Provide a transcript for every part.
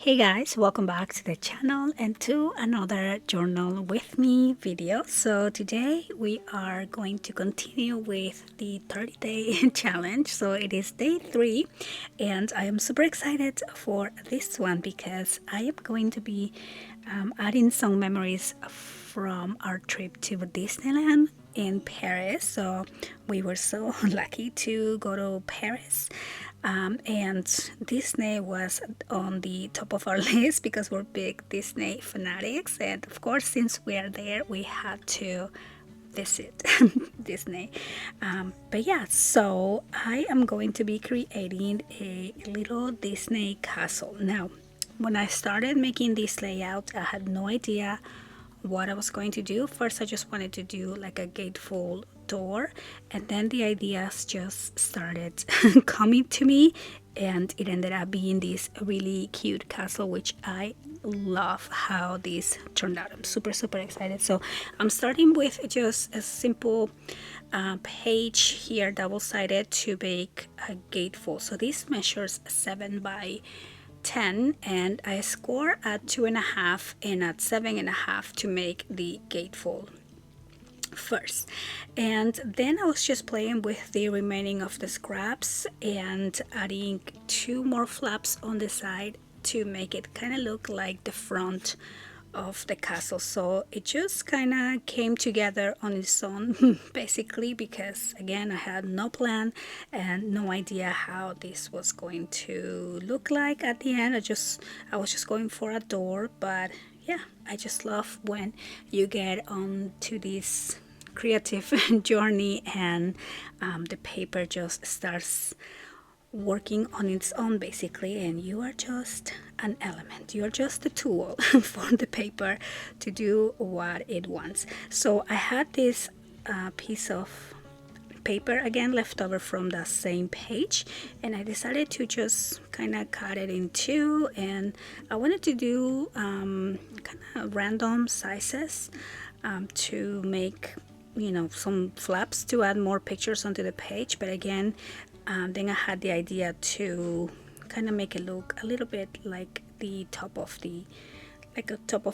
Hey guys, welcome back to the channel and to another journal with me video. So today we are going to continue with the 30-day challenge. So it is day 3 and I am super excited for this one because I am going to be adding some memories from our trip to Disneyland in Paris. So we were so lucky to go to Paris, and Disney was on the top of our list because we're big Disney fanatics, and of course since we are there we had to visit Disney. But yeah, so I am going to be creating a little Disney castle. Now when I started making this layout, I had no idea what I was going to do. First, I just wanted to do like a gatefold door, and then the ideas just started coming to me, and it ended up being this really cute castle, which I love how this turned out. I'm super excited. So I'm starting with just a simple page here, double-sided, to make a gatefold. So this measures 7 by 10 and I score at 2.5 and at 7.5 to make the gatefold first. And then I was just playing with the remaining of the scraps and adding 2 more flaps on the side to make it kind of look like the front of the castle. So it just kind of came together on its own basically, because again I had no plan and no idea how this was going to look like at the end. I was just going for a door. But yeah, I just love when you get on to this creative journey and the paper just starts working on its own basically, and you are just an element, you're just a tool for the paper to do what it wants. So I had this piece of paper again left over from the same page, and I decided to just kind of cut it in two, and I wanted to do kind of random sizes to make, you know, some flaps to add more pictures onto the page. But again, then I had the idea to kind of make it look a little bit like the top of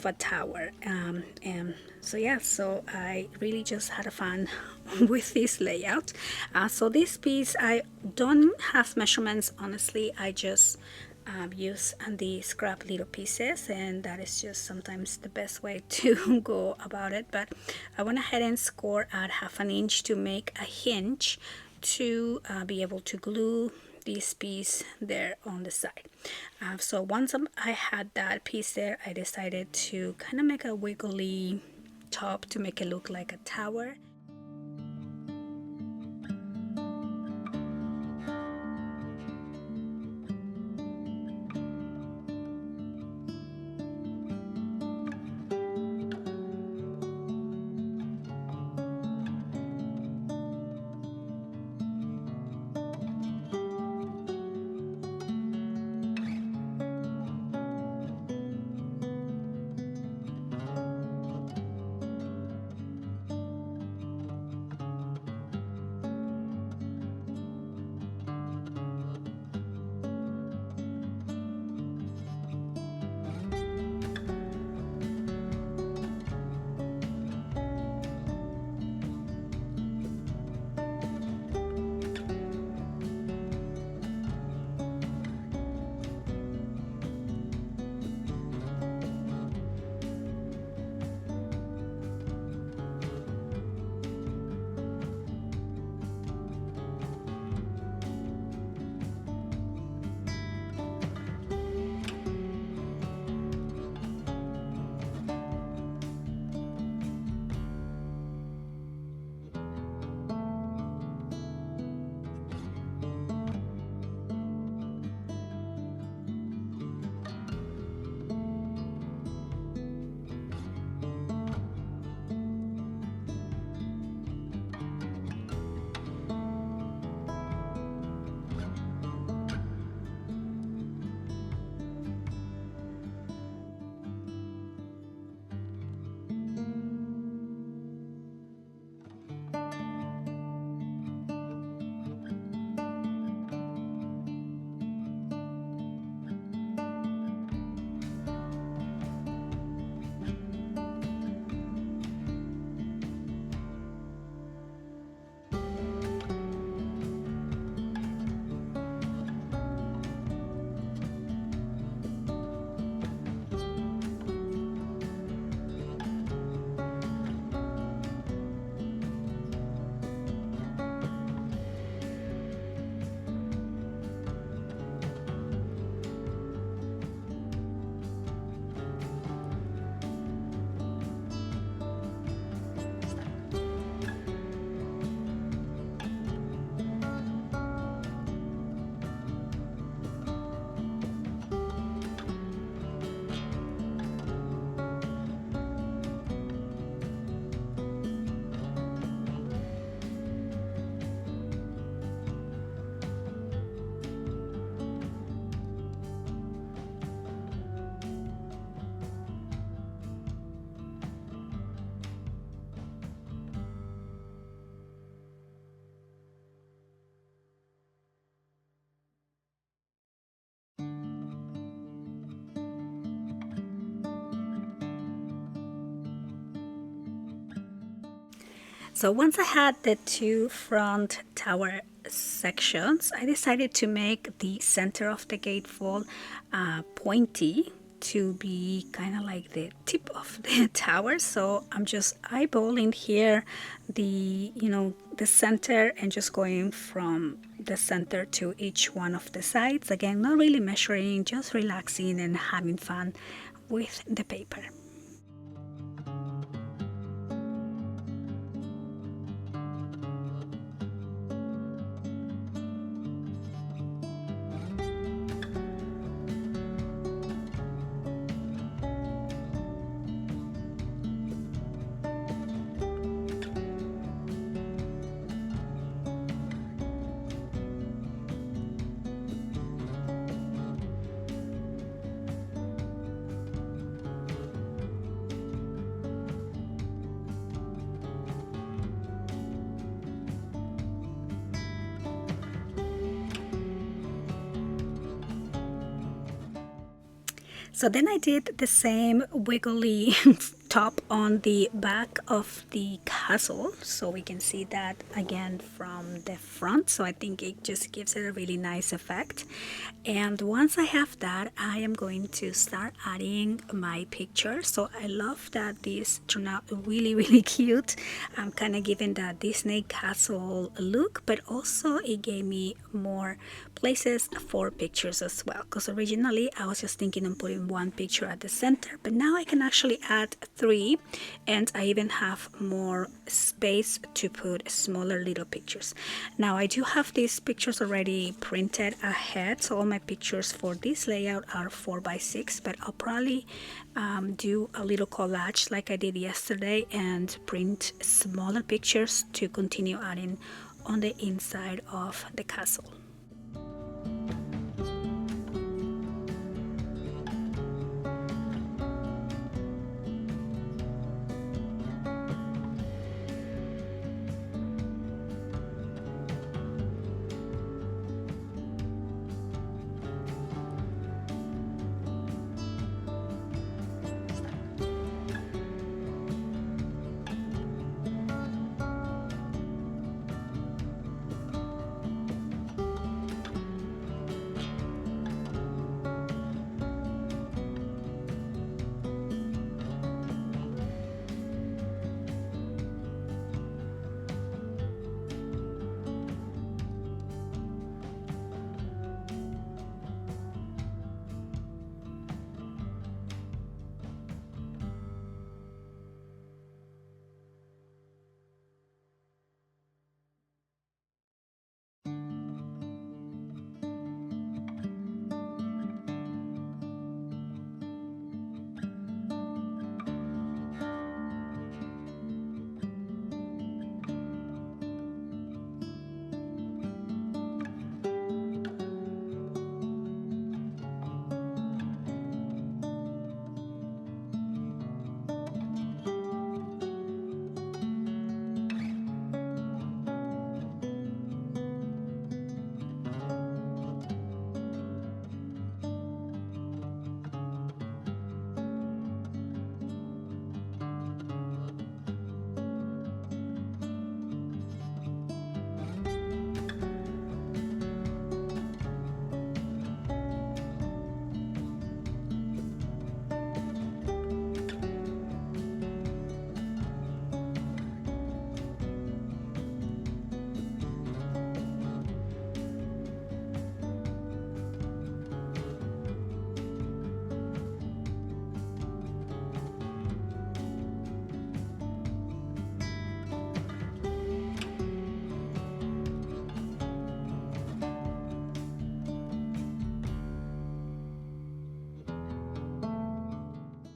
a tower, and so yeah, so I really just had a fun with this layout. So this piece, I don't have measurements honestly, I just use the scrap little pieces, and that is just sometimes the best way to go about it. But I went ahead and score at 1/2 inch to make a hinge to be able to glue this piece there on the side. So once I had that piece there, I decided to kind of make a wiggly top to make it look like a tower. So once I had the two front tower sections, I decided to make the center of the gatefold pointy to be kind of like the tip of the tower. So I'm just eyeballing here the the center and just going from the center to each one of the sides. Again, not really measuring, just relaxing and having fun with the paper. So then I did the same wiggly top on the back of the castle, so we can see that again from the front. So I think it just gives it a really nice effect. And once I have that, I am going to start adding my picture. So I love that this turned out really cute. I'm kind of giving that Disney castle look, but also it gave me more places for pictures as well, because originally I was just thinking of putting one picture at the center, but now I can actually add three, and I even have more space to put smaller little pictures. Now I do have these pictures already printed ahead, so all my pictures for this layout are 4x6, but I'll probably do a little collage like I did yesterday and print smaller pictures to continue adding on the inside of the castle.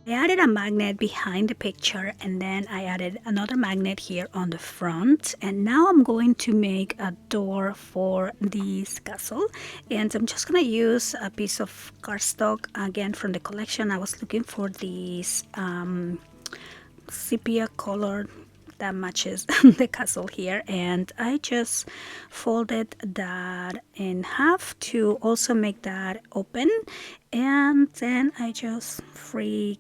I added a magnet behind the picture, and then I added another magnet here on the front, and now I'm going to make a door for this castle, and I'm just gonna use a piece of cardstock again from the collection. I was looking for this sepia color that matches the castle here, and I just folded that in half to also make that open, and then I just free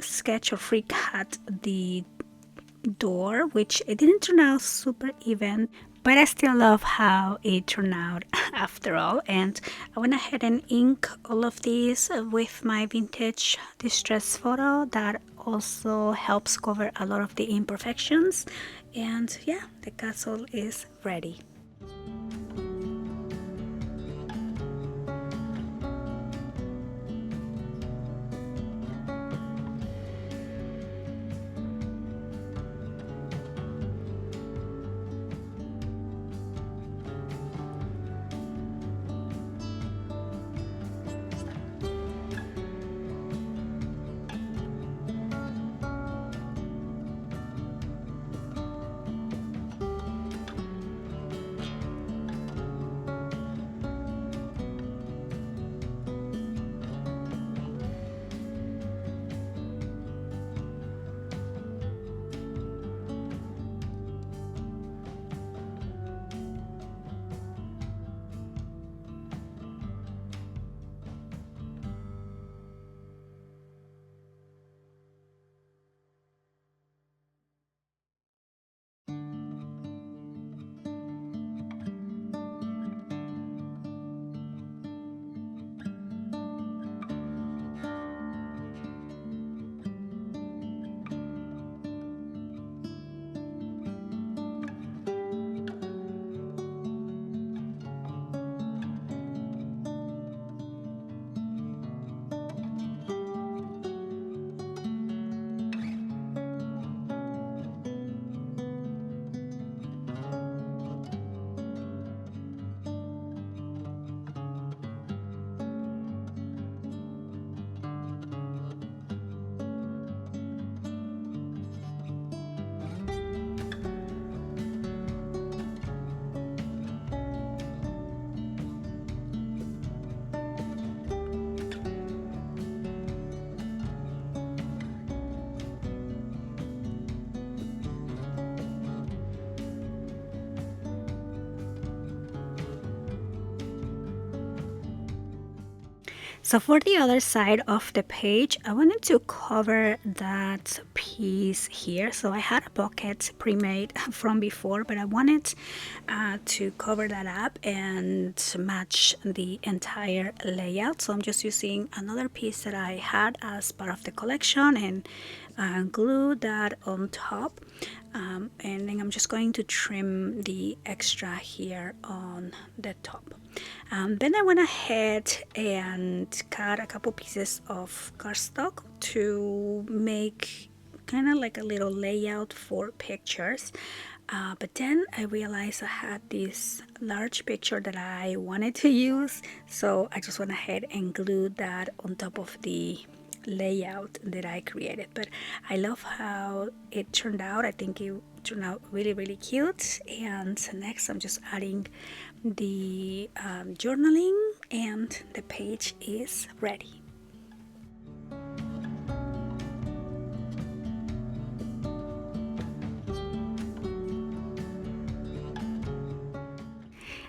sketch or free cut the door, which it didn't turn out super even, but I still love how it turned out after all. And I went ahead and ink all of these with my vintage distress photo that also helps cover a lot of the imperfections. And yeah, the castle is ready. So for the other side of the page, I wanted to cover that piece here. So I had a pocket pre-made from before, but I wanted to cover that up and match the entire layout. So I'm just using another piece that I had as part of the collection and glue that on top. And then I'm just going to trim the extra here on the top. Then I went ahead and cut a couple pieces of cardstock to make kind of like a little layout for pictures. But then I realized I had this large picture that I wanted to use, so I just went ahead and glued that on top of the layout that I created. But I love how it turned out. I think it turned out really cute. And next I'm just adding the journaling, and the page is ready.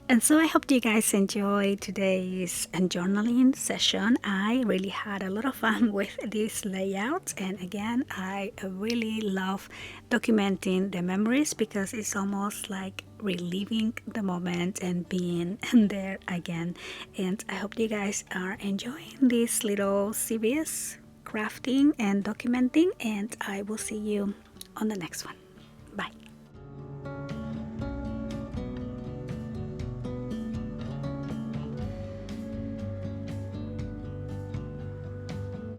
And so I hope you guys enjoyed today's journaling session. I really had a lot of fun with this layout, and again, I really love documenting the memories because it's almost like reliving the moment and being there again. And I hope you guys are enjoying this little series crafting and documenting, and I will see you on the next one.